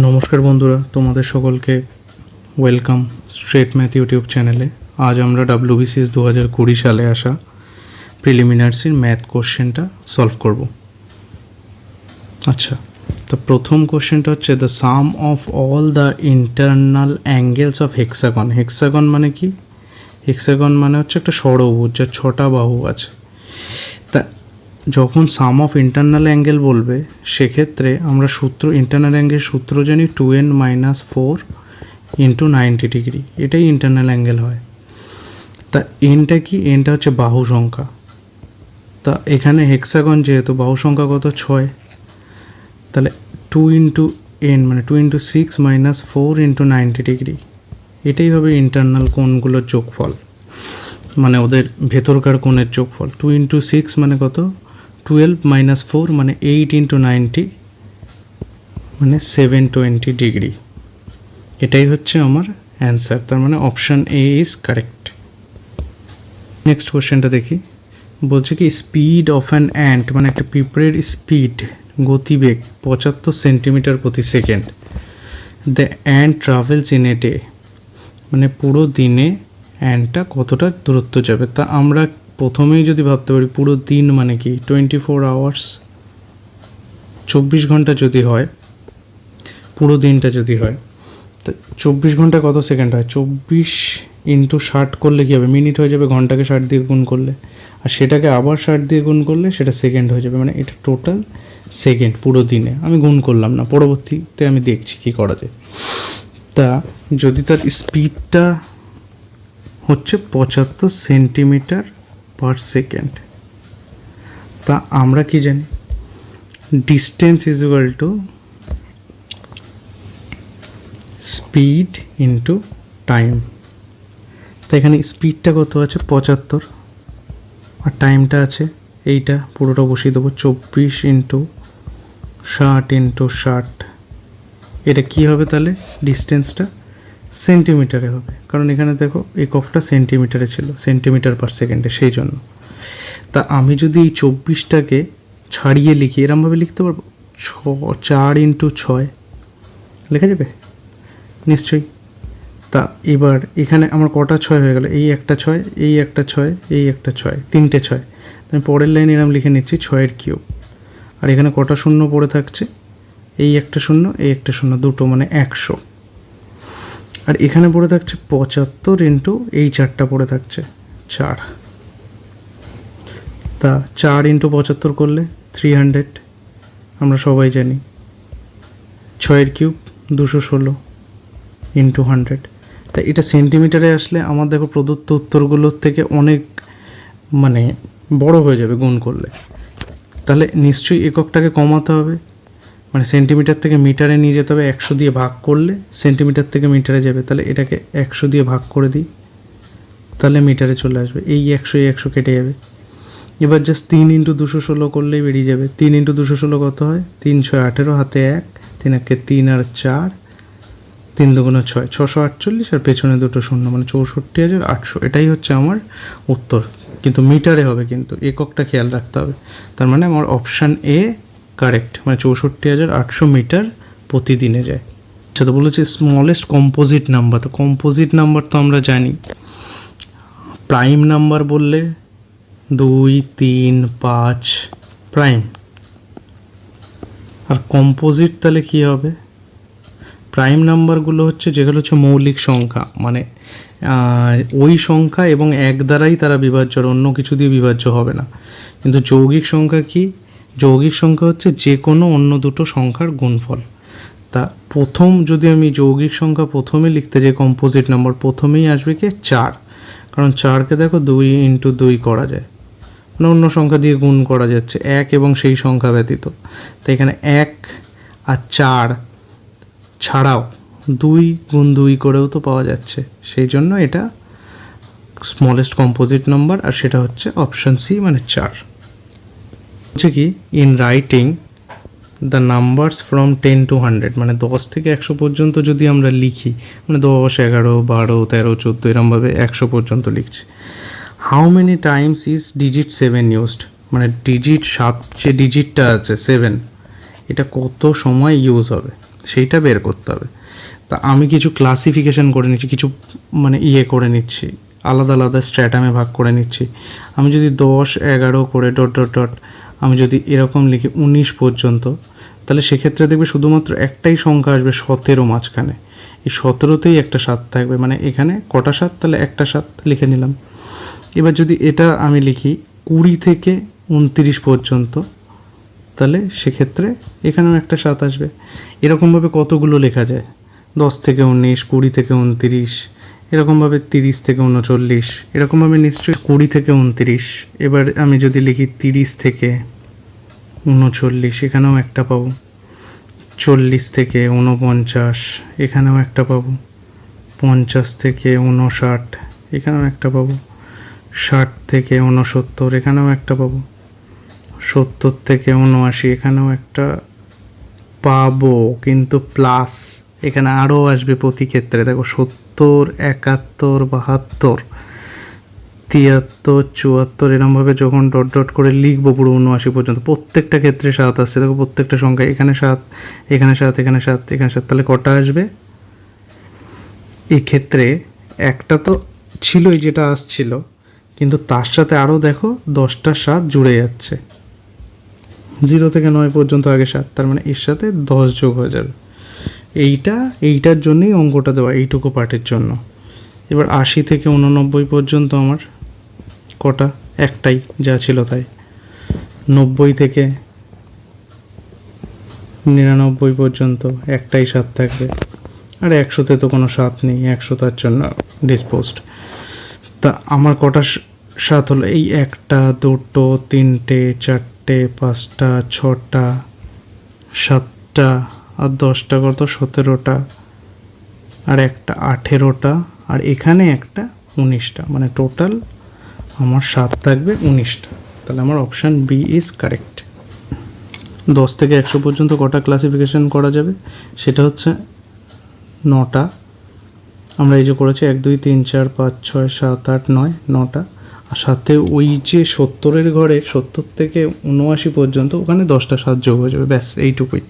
নমস্কার বন্ধুরা, তোমাদের সকলকে ওয়েলকাম স্ট্রেট ম্যাথ ইউটিউব চ্যানেলে। আজ আমরা WBCS 2020 সালে আসা প্রিলিমিনারির ম্যাথ কোশ্চেনটা সলভ করব। আচ্ছা, তো প্রথম কোশ্চেনটা হচ্ছে the some of all the internal angles of hexagon. Hexagon মানে কি? হেক্সাগন মানে হচ্ছে একটা ষড়ভুজ যার 6টা বাহু আছে। তা যখন সাম অফ ইন্টারনাল অ্যাঙ্গেল বলবে সেক্ষেত্রে আমরা ইন্টারনাল অ্যাঙ্গেল সূত্র জানি 2n - 4 × 90 ডিগ্রি। এটাই ইন্টারনাল অ্যাঙ্গেল হয়। তা এনটা কি? এনটা হচ্ছে বাহু সংখ্যা। তা এখানে হেক্সাগন যেহেতু বাহু সংখ্যা কত? 6, তাহলে 2 × n মানে 2 × 6 - 4 × 90 ডিগ্রি। এটাই হবে ইন্টারনাল কোণগুলোর যোগফল, মানে ওদের ভেতরকার কোণের যোগফল। 2 × 6 মানে কত? 12 - 4 মানে 8 × 90 মানে 720 ডিগ্রি। এটাই হচ্ছে আমার অ্যান্সার। তার মানে option A is correct. Next কোশ্চেনটা দেখি। বলছে কি স্পিড অফ অ্যান অ্যান্ট, মানে একটা পিঁপড়ের স্পিড, গতিবেগ 75 সেন্টিমিটার প্রতি second. The ant travels in a day, মানে পুরো দিনে অ্যান্টটা কতটা দূরত্ব যাবে। তা আমরা প্রথমেই যদি ভাবতে পারি পুরো দিন মানে কি 24 আওয়ার্স, 24 ঘন্টা যদি হয়, পুরো দিনটা যদি হয়, তো 24 ঘন্টা কত সেকেন্ড হয়? 24 × 60 করলে কী হবে? মিনিট হয়ে যাবে। ঘন্টাকে 60 দিয়ে গুণ করলে, আর সেটাকে আবার 60 দিয়ে গুণ করলে সেটা সেকেন্ড হয়ে যাবে। মানে এটা টোটাল সেকেন্ড পুরো দিনে। আমি গুণ করলাম না, পরবর্তীতে আমি দেখছি কী করা যায়। তা যদি তার স্পিডটা হচ্ছে 75 সেন্টিমিটার পার সেকেন্ড, তা আমরা কি জানি? Distance is equal to speed into time. তো এখানে স্পিডটা কত আছে? 75, আর টাইমটা আছে এইটা, পুরোটা বসিয়ে দেবো 24 × 60 × 60। এটা কি হবে তাহলে? ডিস্টেন্সটা সেন্টিমিটারে হবে, কারণ এখানে দেখো এককটা সেন্টিমিটারে ছিল, সেন্টিমিটার পার সেকেন্ডে, সেই জন্য। তা আমি যদি এই 24টাকে ছাড়িয়ে লিখি, এরমভাবে লিখতে পারবো 4 × 6 লেখা যাবে নিশ্চয়ই। তা এবার এখানে আমার কটা 6 হয়ে গেল? এই একটা 6, এই একটা 6, এই একটা 6, 3টে 6। আমি পরের লাইন এরম লিখে নিচ্ছি 6 কিউব। আর এখানে কটা শূন্য পড়ে থাকছে? এই একটা শূন্য, এই একটা শূন্য, দুটো, মানে 100। আর এখানে পড়ে থাকছে 75 × এই 4টা পড়ে থাকছে 4। তা 4 × 75 করলে 300, আমরা সবাই জানি। 6 কিউব 216 × 100। তা এটা সেন্টিমিটারে আসলে আমার দেখো প্রদত্ত উত্তরগুলোর থেকে অনেক মানে বড় হয়ে যাবে গুণ করলে। তাহলে নিশ্চয়ই এককটাকে কমাতে হবে, মানে সেন্টিমিটার থেকে মিটারে নিয়ে যেতে হবে। 100 দিয়ে ভাগ করলে সেন্টিমিটার থেকে মিটারে যাবে, তাহলে এটাকে 100 দিয়ে ভাগ করে দিই, তাহলে মিটারে চলে আসবে। এই 100 কেটে যাবে। এবার জাস্ট 3 × 216 করলেই বেরিয়ে যাবে। 3 × 216 কত হয়? 3 × 6 = 18, হাতে 1, 3 × 3 আর 4, 3 × 2 = 6, 648, আর পেছনে দুটো শূন্য, মানে 64,800। এটাই হচ্ছে আমার উত্তর, কিন্তু মিটারে হবে, কিন্তু এককটা খেয়াল রাখতে হবে। তার মানে আমার অপশান এ কারেক্ট, মানে 64,800 মিটার প্রতিদিনে যায়। আচ্ছা, তো বলেছে স্মলেস্ট কম্পোজিট নাম্বার। তো কম্পোজিট নাম্বার তো আমরা জানি, প্রাইম নাম্বার বললে 2, 3, 5 প্রাইম। আর কম্পোজিট তাহলে কী হবে? প্রাইম নাম্বারগুলো হচ্ছে যেগুলো হচ্ছে মৌলিক সংখ্যা, মানে ওই সংখ্যা এবং 1 দ্বারাই তারা বিভাজ্য, আর অন্য কিছু দিয়ে বিভাজ্য হবে না। কিন্তু যৌগিক সংখ্যা কি? যৌগিক সংখ্যা হচ্ছে যে কোনো অন্য দুটো সংখ্যার গুণফল। তা প্রথম যদি আমি যৌগিক সংখ্যা প্রথমে লিখতে যাই, কম্পোজিট নাম্বার, প্রথমেই আসবে কি? 4, কারণ 4কে দেখো 2 × 2 করা যায়, মানে অন্য সংখ্যা দিয়ে গুণ করা যাচ্ছে, 1 এবং সেই সংখ্যা ব্যতীত। তো এখানে 1 আর 4 ছাড়াও 2 × 2 করেও তো পাওয়া যাচ্ছে, সেই জন্য এটা স্মলেস্ট কম্পোজিট নাম্বার, আর সেটা হচ্ছে অপশান সি, মানে 4। হচ্ছে কি in writing the numbers from 10 to 100, মানে 10 থেকে 100 পর্যন্ত যদি আমরা লিখি, মানে 10, 11, 12, 13, 14 এরমভাবে 100 পর্যন্ত লিখছি। How many Times is digit 7 used, মানে ডিজিট 7, যে ডিজিটটা আছে 7, এটা কত সময় ইউজ হবে? সেইটা বের করতে হবে। তা আমি কিছু ক্লাসিফিকেশান করে নিচ্ছি, কিছু মানে করে নিচ্ছি, আলাদা আলাদা স্ট্র্যাটামে ভাগ করে নিচ্ছি। আমি যদি 10, 11 করে ডট ডট ডট আমি যদি এরকম লিখি 19 পর্যন্ত, তাহলে সেক্ষেত্রে দেখবে শুধুমাত্র একটাই সংখ্যা আসবে 17 মাঝখানে। এই 17তেই একটা 7 থাকবে, মানে এখানে কটা 7, তাহলে একটা 7 লিখে নিলাম। এবার যদি এটা আমি লিখি 20 থেকে 29 পর্যন্ত, তাহলে সেক্ষেত্রে এখানেও একটা 7 আসবে। এরকমভাবে কতগুলো লেখা যায়, 10 থেকে 19, 20 থেকে 29, এরকমভাবে 30 থেকে 39, এরকমভাবে নিশ্চয়ই 20 থেকে 29। এবার আমি যদি লিখি 30 থেকে 39, এখানেও একটা পাবো। 40 থেকে 49, এখানেও একটা পাবো। 50 থেকে 59, এখানেও একটা পাবো। 60 থেকে 69, এখানেও একটা পাবো। 70 থেকে 79, এখানেও একটা পাবো, কিন্তু প্লাস এখানে আরও আসবে প্রতি ক্ষেত্রে। দেখো 70, 71, 72, 73, 74, এরমভাবে যখন ডট ডট করে লিখবো পুরো 79 পর্যন্ত, প্রত্যেকটা ক্ষেত্রে 7 আসছে। দেখো প্রত্যেকটা সংখ্যা, এখানে 7, এখানে 7, এখানে 7, এখানে 7, তাহলে কটা আসবে? এই ক্ষেত্রে একটা তো ছিলই যেটা আসছিল, কিন্তু তার সাথে আরও দেখো 10টা 7 জুড়ে যাচ্ছে। 0 থেকে 9 পর্যন্ত আগে 7, তার মানে এর সাথে 10 যোগ হয়ে যাবে। এইটার জন্যই অঙ্কটা দেওয়া, এইটুকু পার্টের জন্য। এবার 80 থেকে 89 পর্যন্ত আমার কটা? একটাই, যা ছিল তাই। 90 থেকে 99 পর্যন্ত একটাই 7 থাকবে। আর 100তে তো কোনো 7 নেই, 100 তার জন্য ডিসপোজড। তা আমার কটা 7 হলো? এই 1টা, 2টো, 3টে, 4টে, 5টা, 6টা, 7টা, আর 10টা কত? 17টা, আর একটা 18টা, আর এখানে একটা 19টা, মানে টোটাল আমার 7 থাকবে 19টা। তাহলে আমার অপশান বি ইজ কারেক্ট। 10 থেকে 100 পর্যন্ত কটা ক্লাসিফিকেশন করা যাবে? সেটা হচ্ছে 9টা। আমরা এই যে করেছি 1, 2, 3, 4, 5, 6, 7, 8, 9, 9টা। আর সাথে ওই যে 70-এর ঘরে 70 থেকে 79 পর্যন্ত, ওখানে 10টা 7 যোগ হয়ে যাবে, ব্যাস এইটুকুই,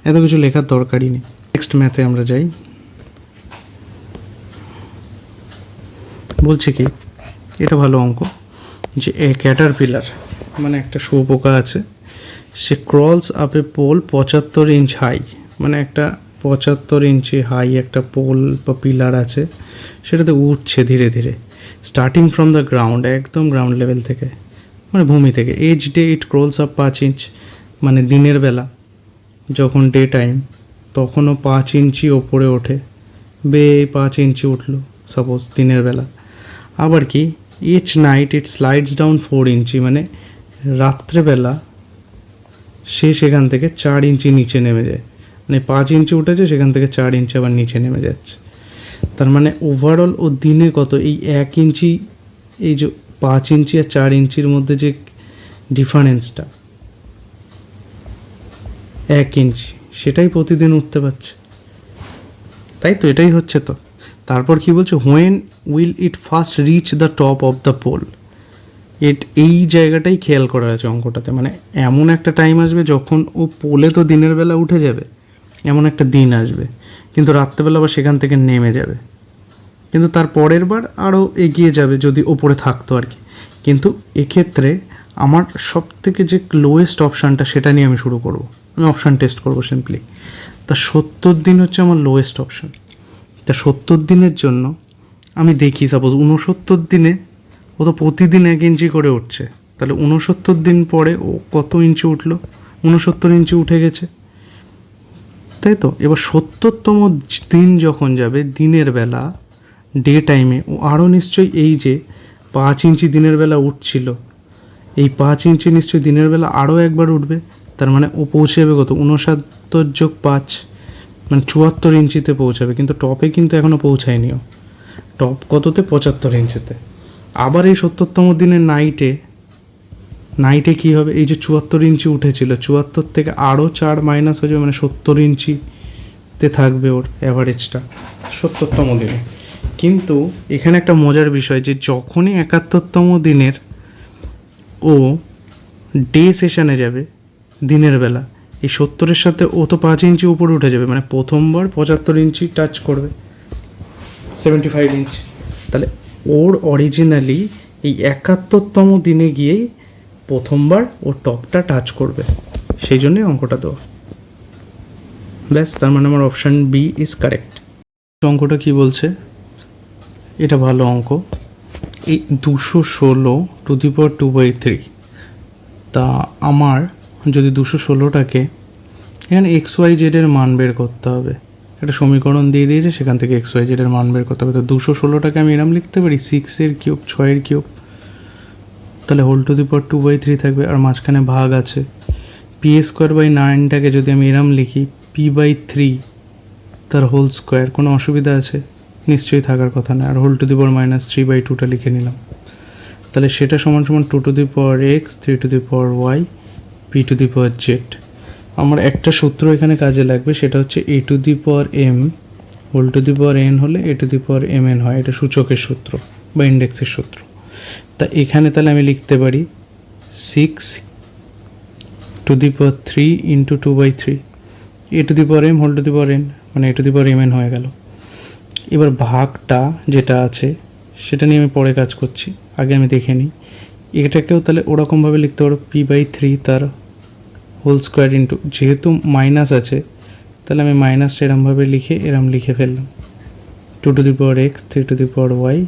এত কিছু লেখার দরকারই নেই। নেক্সট ম্যাথে আমরা যাই। বলছে কি, এটা ভালো অঙ্ক, যে এ ক্যাটারপিলার মানে একটা শুয়োপোকা আছে, সে crawls up a pole 75 inch high, মানে একটা 75 ইঞ্চি হাই একটা পোল বা পিলার আছে, সেটাতে উঠছে ধীরে ধীরে, স্টার্টিং ফ্রম দ্য গ্রাউন্ড, একদম গ্রাউন্ড লেভেল থেকে, মানে ভূমি থেকে। As day it crawls up 5 inch, মানে দিনের বেলা যখন ডে টাইম, তখনও 5 ইঞ্চি ওপরে ওঠে, 5 ইঞ্চি উঠলো সাপোজ দিনের বেলা। আবার কি, each night it slides down 4 inch, মানে রাত্রেবেলা সে সেখান থেকে 4 ইঞ্চি নিচে নেমে যায়, মানে 5 ইঞ্চি উঠেছে, সেখান থেকে 4 ইঞ্চি আবার নিচে নেমে যাচ্ছে। তার মানে ওভারঅল ও দিনে কত, এই 1 ইঞ্চি, এই যে 5 ইঞ্চি আর 4 ইঞ্চির মধ্যে যে ডিফারেন্সটা 1 ইঞ্চি, সেটাই প্রতিদিন উঠতে পারছে, তাই তো? এটাই হচ্ছে তো। তারপর কি বলছে, when will it first reach the top of the pole, এই জায়গাটাই খেয়াল করার আছে অঙ্কটাতে। মানে এমন একটা টাইম আসবে যখন ও পোলে তো দিনের বেলা উঠে যাবে, এমন একটা দিন আসবে, কিন্তু রাত্রেবেলা আবার সেখান থেকে নেমে যাবে, কিন্তু তার পরের বার আরও এগিয়ে যাবে যদি ওপরে থাকতো আর কি। কিন্তু এক্ষেত্রে আমার সব থেকে যে লোয়েস্ট অপশানটা, সেটা নিয়ে আমি শুরু করব, আমি অপশান টেস্ট করবো সিম্পলি। তা 70 দিন হচ্ছে আমার লোয়েস্ট অপশান। তা 70 দিনের জন্য আমি দেখি, সাপোজ 69 দিনে ও তো প্রতিদিন 1 ইঞ্চি করে উঠছে, তাহলে 69 দিন পরে ও কত ইঞ্চি উঠলো? 69 ইঞ্চি উঠে গেছে, তাই তো? এবার 70তম দিন যখন যাবে দিনের বেলা, ডে টাইমে, ও আরও নিশ্চয়ই এই যে 5 ইঞ্চি দিনের বেলা উঠছিল, এই 5 ইঞ্চি নিশ্চয়ই দিনের বেলা আরও একবার উঠবে, তার মানে ও পৌঁছে যাবে কত? 69 যোগ 5, মানে 74 ইঞ্চিতে পৌঁছাবে। কিন্তু টপে কিন্তু এখনও পৌঁছায়নি ও, টপ কততে? 75 ইঞ্চিতে। আবার এই 70তম দিনের নাইটে কী হবে? এই যে 74 ইঞ্চি উঠেছিল, 74 থেকে আরও 4 মাইনাস হয়ে যাবে, মানে 70 ইঞ্চিতে থাকবে ওর অ্যাভারেজটা 70তম দিনে। কিন্তু এখানে একটা মজার বিষয়, যে যখনই 71তম দিনের ও ডে সেশনে যাবে দিনের বেলা, এই 70-এর সাথে ও তো 5 ইঞ্চি উপরে উঠে যাবে, মানে প্রথমবার 75 ইঞ্চি টাচ করবে, 75 ইঞ্চি। তাহলে ওর অরিজিনালি এই 71তম দিনে গিয়েই প্রথমবার ওর টপটা টাচ করবে, সেই জন্যই অঙ্কটা দেওয়া। ব্যাস, তার মানে আমার অপশান বি ইজ কারেক্ট। অঙ্কটা কি বলছে, এটা ভালো অঙ্ক। এই 216 টু দি পাওয়ার 2/3, তা আমার যদি 216টাকে এখানে XYZ এর মান বের করতে হবে, একটা সমীকরণ দিয়ে দিয়েছে, সেখান থেকে XYZ এর মান বের করতে হবে। তো 216টাকে আমি এরম লিখতে পারি 6 কিউব, 6 কিউব, তাহলে হোল টু দি পাওয়ার 2/3 থাকবে, আর মাঝখানে ভাগ আছে। P²/9টাকে যদি আমি এরম লিখি P/3 তার হোল স্কোয়ার, কোনো অসুবিধা আছে? নিশ্চয়ই থাকার কথা না। আর হোল টু দি পাওয়ার -3/2টা লিখে নিলাম, তাহলে সেটা সমান সমান 2 two the power x, 3 two the power y, p two the power z। আমার একটা সূত্র এখানে কাজে লাগবে, সেটা হচ্ছে a to the power m whole to the power n হলে a to the power mn হয়, এটা সূচকের সূত্র বা ইন্ডেক্সের সূত্র। তা এখানে তাহলে আমি লিখতে পারি 6 to the power 3 into 2/3, a to the power m whole to the power n, মানে a to the power mn হয়ে গেল। এবার ভাগটা যেটা আছে সেটা নিয়ে আমি পরে কাজ করছি, আগে আমি দেখে নিই। এটাকেও তাহলে ওরকমভাবে লিখতে পারো P/3 তার হোল স্কোয়ার ইন্টু, যেহেতু মাইনাস আছে তাহলে আমি মাইনাসটা এরমভাবে লিখে ফেললাম 2 two the power x, 3 two the power y,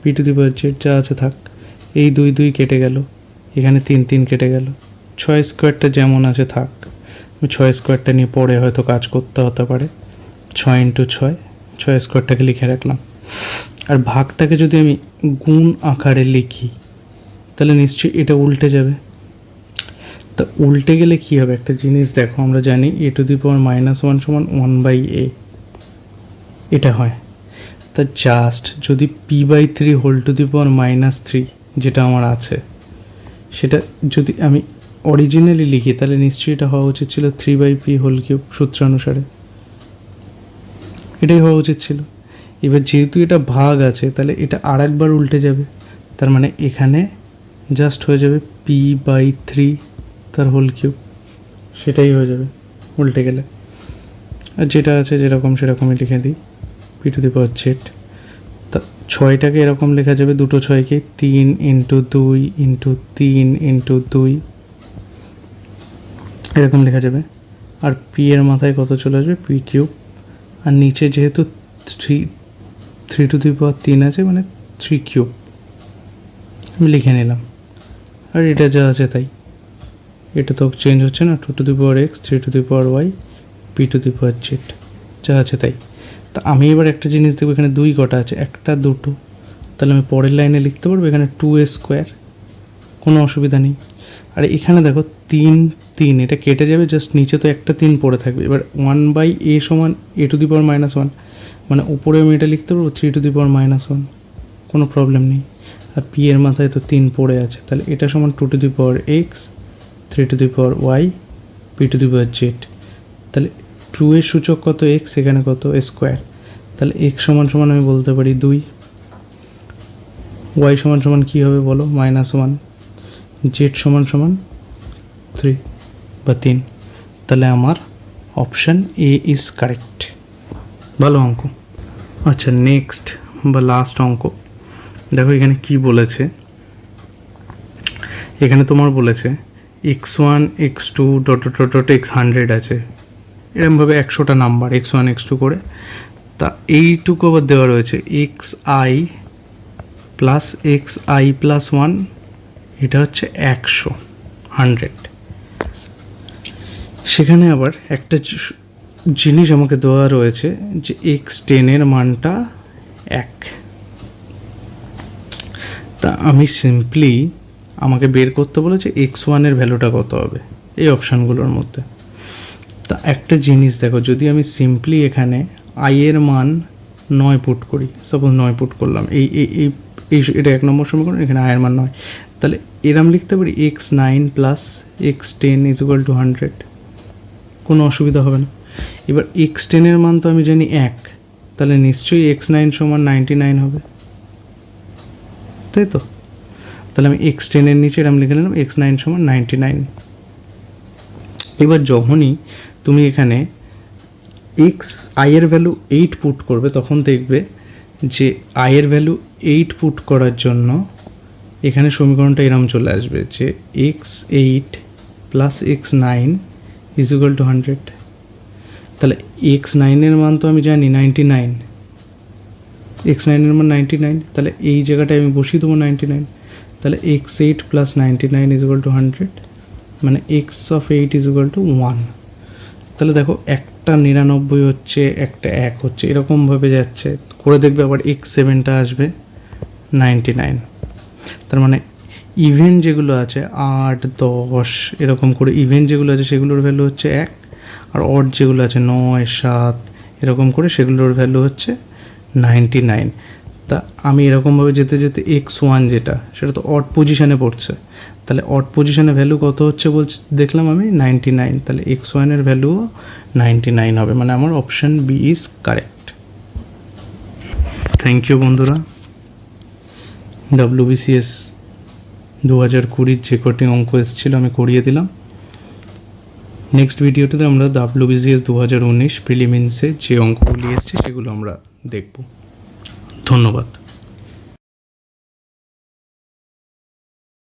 p two the power z, যা আছে থাক। এই 2 কেটে গেল, এখানে 3 কেটে গেল, 6 স্কোয়ারটা যেমন আছে থাক। আমি 6 স্কোয়ারটা নিয়ে পরে হয়তো কাজ করতে হতে পারে, 6 ইন্টু 6 স্কোয়ারটাকে লিখে রাখলাম। আর ভাগটাকে যদি আমি গুণ আকারে লিখি তাহলে নিশ্চয়ই এটা উল্টে যাবে। তা উল্টে গেলে কী হবে, একটা জিনিস দেখো, আমরা জানি a টু দি পাওয়ার -1 সমান 1/a, এটা হয়। তা জাস্ট যদি p/3 whole to the power -3 যেটা আমার আছে, সেটা যদি আমি অরিজিনালি লিখি তাহলে নিশ্চয়ই এটা হওয়া উচিত ছিল 3/p হোল কিউব, সূত্রানুসারে এটাই হওয়া উচিত ছিল। এবার যেহেতু এটা ভাগ আছে তাহলে এটা আর একবার উল্টে যাবে, তার মানে এখানে জাস্ট হয়ে যাবে p/3 তার হোল কিউব, সেটাই হয়ে যাবে উল্টে গেলে। আর যেটা আছে যেরকম সেরকমই লিখে দিই, p two the power z। তা 6টাকে এরকম লেখা যাবে, দুটো 6কে 3 ইন্টু 2 ইন্টু 3 ইন্টু 2 এরকম লেখা যাবে। আর p এর মাথায় কত চলে আসবে, p কিউব। আর নিচে যেহেতু 3 টু দি পাওয়ার 3 আছে, মানে 3 কিউব আমি লিখে নিলাম। আর এটা যা আছে তাই, এটা তো চেঞ্জ হচ্ছে না, 2 two the power x, 3 two the power y, p two the power z, যা আছে তাই। তা আমি এবার একটা জিনিস দেখবো, এখানে 2 কটা আছে, একটা 2, তাহলে আমি পরের লাইনে লিখতে পারবো এখানে 2a², কোনো অসুবিধা নেই। আর এখানে দেখো 3 এটা কেটে যাবে, জাস্ট নিচে তো একটা 3 পড়ে থাকবে। এবার 1/a সমান a টু দি পাওয়ার -1, মানে উপরে আমি এটা লিখতে পারবো 3 টু দি পাওয়ার -1, কোনো প্রবলেম নেই। আর p এর মাথায় তো 3 পড়ে আছে, তাহলে এটা সমান 2 two the power x, 3 two the power y, p two the power z। তাহলে 2 এর সূচক কত, x, এখানে কত স্কোয়ার, তাহলে x সমান সমান আমি বলতে পারি 2, y সমান সমান কী হবে বলো, -1, z সমান সমান 3 বা 3। তাহলে আমার অপশান এ ইজ কারেক্ট। ভালো অঙ্ক। আচ্ছা, নেক্সট বা লাস্ট অঙ্ক দেখো, এখানে কি বলেছে, এখানে তোমার বলেছে x1 x2 ... x100 আছে, এরকমভাবে 100টা নাম্বার x1 x2 করে। তা এইটুকু আবার দেওয়া রয়েছে xi প্লাস xi প্লাস 1, এটা হচ্ছে 100। সেখানে আবার একটা জিনিস আমাকে দেওয়া রয়েছে যে x10 এর মানটা 1। তা আমি সিম্পলি, আমাকে বের করতে বলেছে x1 এর ভ্যালুটা কত হবে এই অপশানগুলোর মধ্যে। তা একটা জিনিস দেখো, যদি আমি সিম্পলি এখানে i এর মান 9 পুট করি, সাপোজ 9 পুট করলাম, এটা 1 নম্বর সমীকরণ, এখানে i এর মান 9, তাহলে এরম লিখতে পারি x9 প্লাস x10 = 100, কোনো অসুবিধা হবে না। এবার x10 এর মান তো আমি জানি 1, তাহলে নিশ্চয়ই x9 সমান 99 হবে, তাই তো? তাহলে আমি x10 এর নিচে এরম লিখে নিলাম x9 সমান 99। এবার যখনই তুমি এখানে এক্স আই-এর ভ্যালু 8 পুট করবে, তখন দেখবে যে আই-এর ভ্যালু 8 পুট করার জন্য এখানে সমীকরণটা এরম চলে আসবে যে x8 plus x9 is equal to 100। তাহলে x9-এর মান তো আমি জানি 99, x9-এর মান 99, তাহলে এই জায়গাটায় আমি বসিয়ে দেবো 99। তাহলে x8 plus 99 is equal to 100, মানে x(8) ইজ ইকুয়াল টু 1। তাহলে দেখো একটা 99 হচ্ছে, একটা 1 হচ্ছে, এরকমভাবে যাচ্ছে। করে দেখবে আবার x7টা আসবে 99। তার মানে ইভেন্ট যেগুলো আছে 8, 10 এরকম করে ইভেন্ট যেগুলো আছে সেগুলোর ভ্যালু হচ্ছে 1, আর অড যেগুলো আছে 9, 7 এরকম করে সেগুলোর ভ্যালু হচ্ছে 99। তা আমি এরকমভাবে যেতে যেতে x1 যেটা, সেটা তো অড পজিশানে পড়ছে, তাহলে অড পজিশানে ভ্যালু কত হচ্ছে বলছি দেখলাম আমি 99, তাহলে x1-এর ভ্যালুও 99 হবে, মানে আমার option B is correct. Thank you বন্ধুরা। WBCS 2020 যে কটি অঙ্ক এসেছিলো আমি করিয়ে দিলাম। নেক্সট ভিডিওটাতে আমরা WBCS 2019 প্রিলিমিন্সে যে অঙ্কগুলি এসছে সেগুলো আমরা দেখব। ধন্যবাদ।